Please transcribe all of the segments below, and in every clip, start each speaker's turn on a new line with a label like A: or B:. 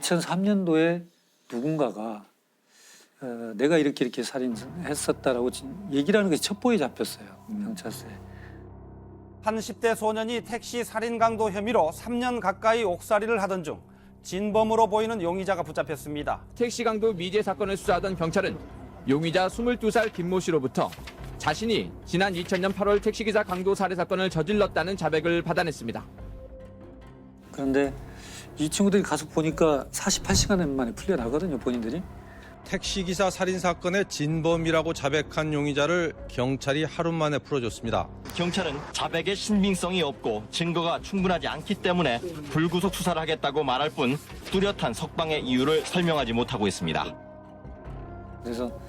A: 2003년도에 누군가가 내가 이렇게 살인했었다라고 얘기를 하는 것이 첩보에 잡혔어요. 경찰서에.
B: 한 10대 소년이 택시 살인 강도 혐의로 3년 가까이 옥살이를 하던 중 진범으로 보이는 용의자가 붙잡혔습니다.
C: 택시 강도 미제 사건을 수사하던 경찰은 용의자 22살 김모 씨로부터 자신이 지난 2000년 8월 택시기사 강도 살해 사건을 저질렀다는 자백을 받아냈습니다.
A: 그런데 이 친구들이 가서 보니까 48시간 만에 풀려나거든요, 본인들이.
D: 택시기사 살인사건의 진범이라고 자백한 용의자를 경찰이 하루 만에 풀어줬습니다.
E: 경찰은 자백의 신빙성이 없고 증거가 충분하지 않기 때문에 불구속 수사를 하겠다고 말할 뿐 뚜렷한 석방의 이유를 설명하지 못하고 있습니다.
A: 그래서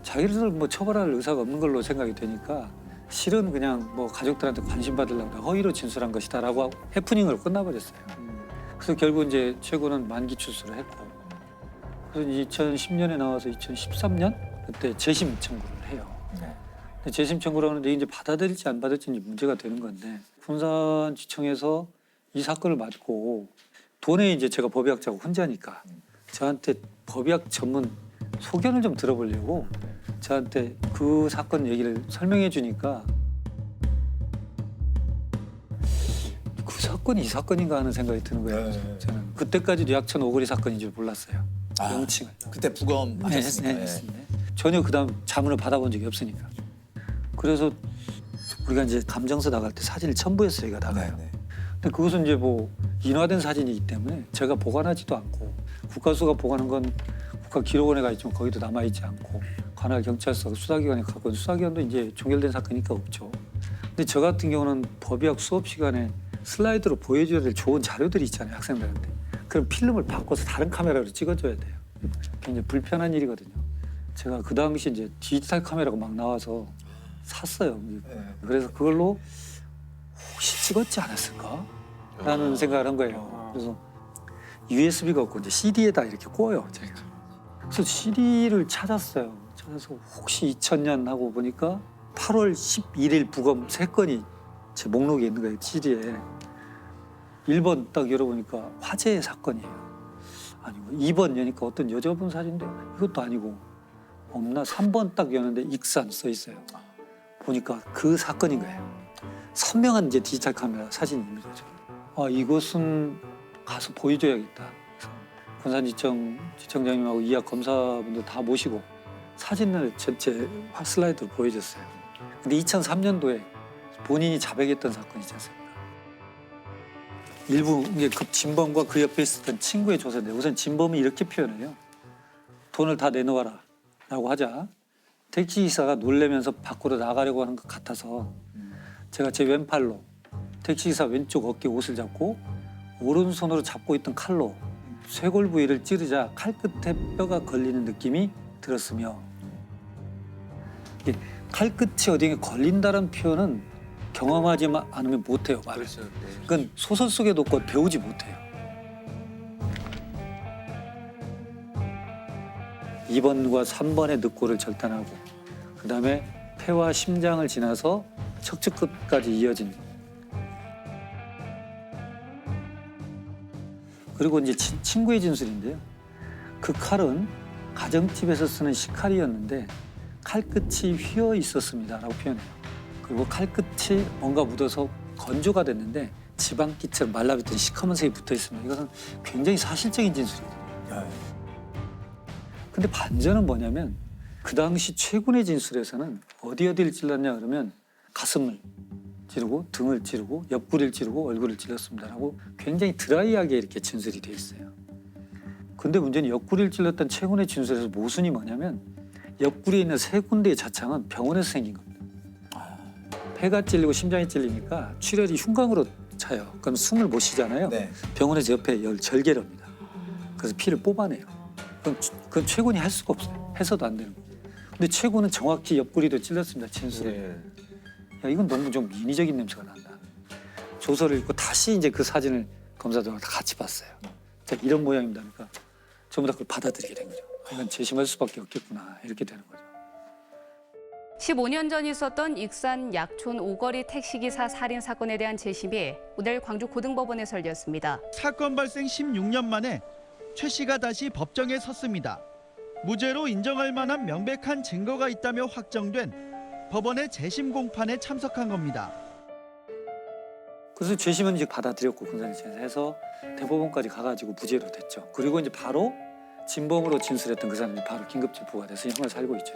A: 자기를 뭐 처벌할 의사가 없는 걸로 생각이 되니까 실은 그냥 뭐 가족들한테 관심 받으려고 허위로 진술한 것이다라고 해프닝으로 끝나버렸어요. 그래서 결국 이제 최고는 만기 출소를 했고, 그래서 2010년에 나와서 2013년 그때 재심 청구를 해요. 근데 재심 청구를 하는데 이제 받아들일지 안 받을지 문제가 되는 건데, 군산지청에서 이 사건을 맡고 돈에 이제 제가 법의학자고 혼자니까 저한테 법의학 전문 소견을 좀 들어보려고 저한테 그 사건 얘기를 설명해 주니까 그 사건이 이 사건인가 하는 생각이 드는 거예요. 저는 그때까지도 약천 오거리 사건인 줄 몰랐어요. 명칭을.
F: 그때 부검하셨으니까.
A: 했습니다. 전혀 그다음 자문을 받아본 적이 없으니까. 그래서 우리가 이제 감정서 나갈 때 사진을 첨부해서 저희가 나가요. 근데 그것은 이제 뭐 인화된 사진이기 때문에 제가 보관하지도 않고, 국가수가 보관한 건 국가기록원에 가 있지만 거기도 남아있지 않고, 관할 경찰서 수사기관에 갖고 있는 수사기관도 이제 종결된 사건이니까 없죠. 근데 저 같은 경우는 법의학 수업 시간에 슬라이드로 보여줘야 될 좋은 자료들이 있잖아요, 학생들한테. 그럼 필름을 바꿔서 다른 카메라로 찍어줘야 돼요. 굉장히 불편한 일이거든요. 제가 그 당시 이제 디지털 카메라가 막 나와서 샀어요. 그래서 그걸로 혹시 찍었지 않았을까? 라는 생각을 한 거예요. 그래서 USB가 없고 이제 CD에다 이렇게 꽂아요, 제가. 그래서 CD를 찾았어요. 찾아서 혹시 2000년 하고 보니까 8월 11일 부검 3건이 제 목록에 있는 거예요, CD에. 1번 딱 열어보니까 화재의 사건이에요. 아니고 2번 여니까 어떤 여자분 사진인데 이것도 아니고 없나? 3번 딱 여는데 익산 써 있어요. 보니까 그 사건인 거예요. 선명한 이제 디지털 카메라 사진이 있는 거죠. 아, 이것은 가서 보여줘야겠다. 군산지청 지청장님하고 이학 검사분들 다 모시고 사진을 전체 슬라이드로 보여줬어요. 근데 2003년도에 본인이 자백했던 사건이지 않습니까? 일부 이게 그 진범과 그 옆에 있었던 친구의 조사인데, 우선 진범이 이렇게 표현해요. 돈을 다 내놓아라 라고 하자 택시기사가 놀래면서 밖으로 나가려고 하는 것 같아서 제가 제 왼팔로 택시기사 왼쪽 어깨 옷을 잡고 오른손으로 잡고 있던 칼로 쇄골 부위를 찌르자 칼 끝에 뼈가 걸리는 느낌이 들었으며, 칼 끝이 어디에 걸린다는 표현은 경험하지 않으면 못해요, 말을. 그건 소설 속에도 없고 배우지 못해요. 2번과 3번의 늑골을 절단하고 그다음에 폐와 심장을 지나서 척추끝까지 이어진, 그리고 이제 친구의 진술인데요. 그 칼은 가정집에서 쓰는 식칼이었는데 칼끝이 휘어 있었습니다라고 표현해요. 그리고 칼끝이 뭔가 묻어서 건조가 됐는데 지방기처럼 말라붙은 시커먼색이 붙어 있습니다. 이것은 굉장히 사실적인 진술이거든요. 근데 반전은 뭐냐면 그 당시 최군의 진술에서는 어디를 찔렀냐 그러면 가슴을 찌르고 등을 찌르고 옆구리를 찌르고 얼굴을 찔렀습니다라고 굉장히 드라이하게 이렇게 진술이 돼 있어요. 근데 문제는 옆구리를 찔렀던 최군의 진술에서 모순이 뭐냐면 옆구리에 있는 3군데의 자창은 병원에서 생긴 겁니다. 폐가 찔리고 심장이 찔리니까 출혈이 흉곽으로 차요. 그럼 숨을 못 쉬잖아요. 병원에서 옆에 절개를 합니다. 그래서 피를 뽑아내요. 그건 최군이 할 수가 없어요. 해서도 안 되는 거예요. 근데 최군은 정확히 옆구리도 찔렀습니다, 진술에. 야, 이건 너무 좀 인위적인 냄새가 난다. 조서를 읽고 다시 이제 그 사진을 검사들과 다 같이 봤어요. 자, 이런 모양입니다. 그러니까 전부 다 그걸 받아들이게 된 거죠. 이건 재심할 수밖에 없겠구나, 이렇게 되는 거죠.
G: 15년 전 있었던 익산 약촌 오거리 택시기사 살인 사건에 대한 재심이 오늘 광주 고등법원에서 열렸습니다.
H: 사건 발생 16년 만에 최 씨가 다시 법정에 섰습니다. 무죄로 인정할 만한 명백한 증거가 있다며 확정된 법원의 재심 공판에 참석한 겁니다.
A: 그래서 재심은 이제 받아들였고 공산주의에서 해서 대법원까지 가가지고 무죄로 됐죠. 그리고 이제 바로 진범으로 진술했던 그 사람이 바로 긴급 체포가 돼서 형을 살고 있죠.